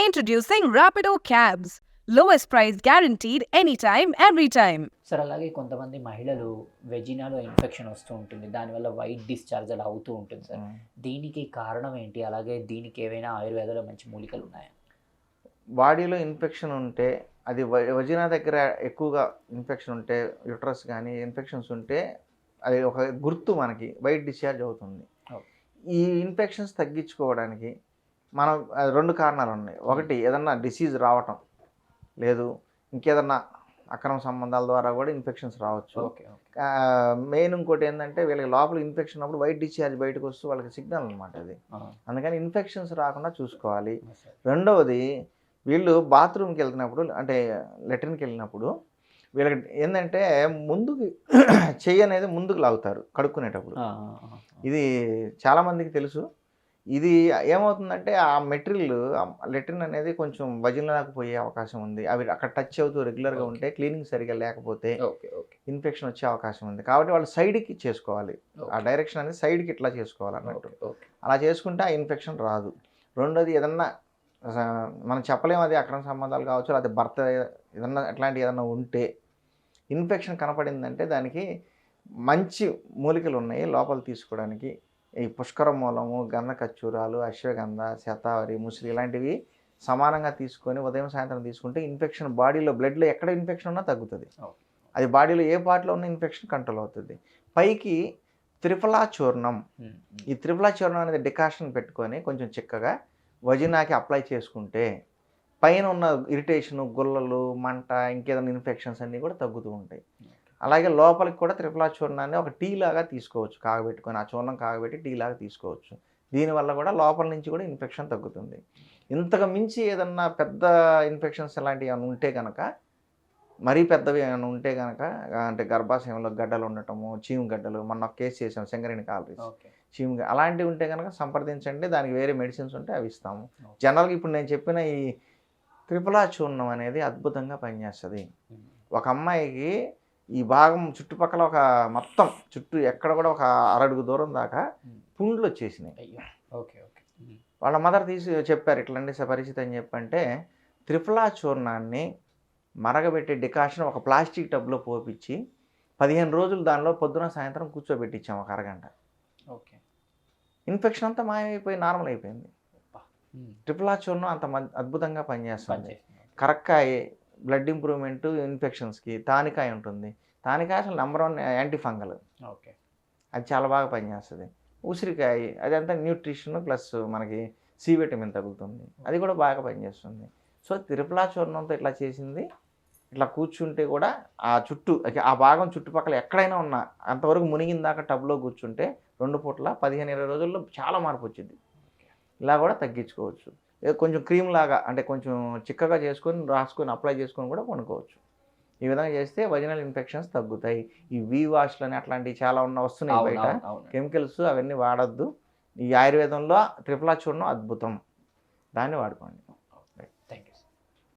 Introducing Rapido Cabs. Lowest price guaranteed anytime, every time. Sir అలాగే కొంతమంది మహిళలు వెజినాలో infection వస్తూ ఉంటుంది. దానివల్ల వైట్ డిశ్చార్జ్ అలా అవుతూ ఉంటుంది సార్. దీనికి కారణం ఏంటి? అలాగే దీనికి ఏవైనా ఆయుర్వేదంలో మంచి మూలికలు ఉన్నాయా? బాడీలో ఇన్ఫెక్షన్ ఉంటే అది వజినా దగ్గర ఎక్కువగా ఇన్ఫెక్షన్ ఉంటే యూట్రస్ కానీ ఇన్ఫెక్షన్స్ ఉంటే అది ఒక గుర్తు మనకి వైట్ డిశ్చార్జ్ అవుతుంది. ఈ ఇన్ఫెక్షన్స్ తగ్గించుకోవడానికి మనం 2 కారణాలు ఉన్నాయి. ఒకటి ఏదన్నా డిసీజ్ రావటం, లేదు ఇంకేదన్నా అక్రమ సంబంధాల ద్వారా కూడా ఇన్ఫెక్షన్స్ రావచ్చు. మెయిన్ ఇంకోటి ఏంటంటే వీళ్ళకి లోపల ఇన్ఫెక్షన్ ఉన్నప్పుడు వైట్ డిశ్చార్జ్ బయటకు వస్తూ వాళ్ళకి సిగ్నల్ అనమాట అది. అందుకని ఇన్ఫెక్షన్స్ రాకుండా చూసుకోవాలి. రెండవది వీళ్ళు బాత్రూమ్కి వెళ్తున్నప్పుడు అంటే లెట్రిన్కి వెళ్ళినప్పుడు వీళ్ళకి ఏంటంటే ముందుకు చెయ్యి అనేది ముందుకు లాగుతారు కడుక్కునేటప్పుడు. ఇది చాలామందికి తెలుసు. ఇది ఏమవుతుందంటే ఆ మెటీరియల్ లెట్రిన్ అనేది కొంచెం వజినలాగా పోయే అవకాశం ఉంది. అవి అక్కడ టచ్ అవుతూ రెగ్యులర్గా ఉంటే క్లీనింగ్ సరిగా లేకపోతే ఇన్ఫెక్షన్ వచ్చే అవకాశం ఉంది. కాబట్టి వాళ్ళు సైడ్కి చేసుకోవాలి. ఆ డైరెక్షన్ అనేది సైడ్కి ఇట్లా చేసుకోవాలి అన్నట్టు. అలా చేసుకుంటే ఆ ఇన్ఫెక్షన్ రాదు. రెండోది ఏదన్నా మనం చెప్పలేము, అది అక్రమ సంబంధాలు కావచ్చు, లేకపోతే భర్త ఏదన్నా అట్లాంటివి ఏదన్నా ఉంటే ఇన్ఫెక్షన్ కనపడిందంటే దానికి మంచి మూలికలు ఉన్నాయి లోపల తీసుకోవడానికి. ఈ పుష్కర మూలము, గంధ కచ్చూరాలు, అశ్వగంధ, శతావరి, ముసిరి ఇలాంటివి సమానంగా తీసుకొని ఉదయం సాయంత్రం తీసుకుంటే ఇన్ఫెక్షన్ బాడీలో బ్లడ్లో ఎక్కడ ఇన్ఫెక్షన్ ఉన్నా తగ్గుతుంది. అది బాడీలో ఏ పార్ట్లో ఉన్న ఇన్ఫెక్షన్ కంట్రోల్ అవుతుంది. పైకి త్రిఫలా చూర్ణం, ఈ త్రిఫలా చూర్ణం అనేది డికాషన్ పెట్టుకొని కొంచెం చిక్కగా వజినాకి అప్లై చేసుకుంటే పైన ఉన్న ఇరిటేషను, గుల్లలు, మంట, ఇంకేదైనా ఇన్ఫెక్షన్స్ అన్నీ కూడా తగ్గుతూ ఉంటాయి. అలాగే లోపలికి కూడా త్రిఫలా చూర్ణాన్ని ఒక టీ లాగా తీసుకోవచ్చు, కాగబెట్టుకొని ఆ చూర్ణం కాగబెట్టి టీ లాగా తీసుకోవచ్చు. దీనివల్ల కూడా లోపల నుంచి కూడా ఇన్ఫెక్షన్ తగ్గుతుంది. ఇంతకు మించి ఏదన్నా పెద్ద ఇన్ఫెక్షన్స్ అలాంటివి ఏమైనా ఉంటే కనుక, మరీ పెద్దవి ఏమైనా ఉంటే కనుక, అంటే గర్భాశయంలో గడ్డలు ఉండటము, చీము గడ్డలు, మొన్న ఒక కేసు చేసాం సింగరేణి కాలరీస్, చీము అలాంటివి ఉంటే కనుక సంప్రదించండి. దానికి వేరే మెడిసిన్స్ ఉంటే అవి ఇస్తాము. జనరల్గా ఇప్పుడు నేను చెప్పిన ఈ త్రిఫలా చూర్ణం అనేది అద్భుతంగా పనిచేస్తుంది. ఒక అమ్మాయికి ఈ భాగం చుట్టుపక్కల ఒక మొత్తం చుట్టూ ఎక్కడ కూడా ఒక అరడుగు దూరం దాకా పుండ్లు వచ్చేసినాయి. వాళ్ళ మదర్ తీసి చెప్పారు, ఇట్లాంటి పరిస్థితి అని చెప్పంటే త్రిఫలా చూర్ణాన్ని మరగబెట్టే డికాషన్ ఒక ప్లాస్టిక్ టబ్లో పోపించి 15 రోజులు దానిలో పొద్దున సాయంత్రం కూర్చోబెట్టించాం ఒక అరగంట. ఇన్ఫెక్షన్ అంతా మాయమైపోయి నార్మల్ అయిపోయింది. త్రిఫలా చూర్ణం అంత అద్భుతంగా పనిచేస్తుంది. కరక్కాయ బ్లడ్ ఇంప్రూవ్మెంట్, ఇన్ఫెక్షన్స్కి తానికాయ ఉంటుంది. తానికాయ అసలు నెంబర్ 1 యాంటీ ఫంగల్, అది చాలా బాగా పనిచేస్తుంది. ఉసిరికాయ అదంతా న్యూట్రిషన్ ప్లస్ మనకి సి విటమిన్ తగ్గుతుంది, అది కూడా బాగా పనిచేస్తుంది. సో త్రిఫలా చూర్ణంతో ఇట్లా చేసింది. ఇట్లా కూర్చుంటే కూడా ఆ చుట్టూ ఆ భాగం చుట్టుపక్కల ఎక్కడైనా ఉన్నా అంతవరకు మునిగిందాక టబ్లో కూర్చుంటే 2 పూట్ల 15-20 రోజుల్లో చాలా మార్పు వచ్చింది. ఇలా కూడా తగ్గించుకోవచ్చు. కొంచెం క్రీమ్ లాగా అంటే కొంచెం చిక్కగా చేసుకొని రాసుకొని అప్లై చేసుకొని కూడా కొనుక్కోవచ్చు. ఈ విధంగా చేస్తే వజినల్ ఇన్ఫెక్షన్స్ తగ్గుతాయి. ఈ వీ వాష్లని అట్లాంటివి చాలా వస్తున్నాయి బయట, కెమికల్స్ అవన్నీ వాడద్దు. ఈ ఆయుర్వేదంలో త్రిఫలా చూర్ణం అద్భుతం, దాన్ని వాడుకోండి.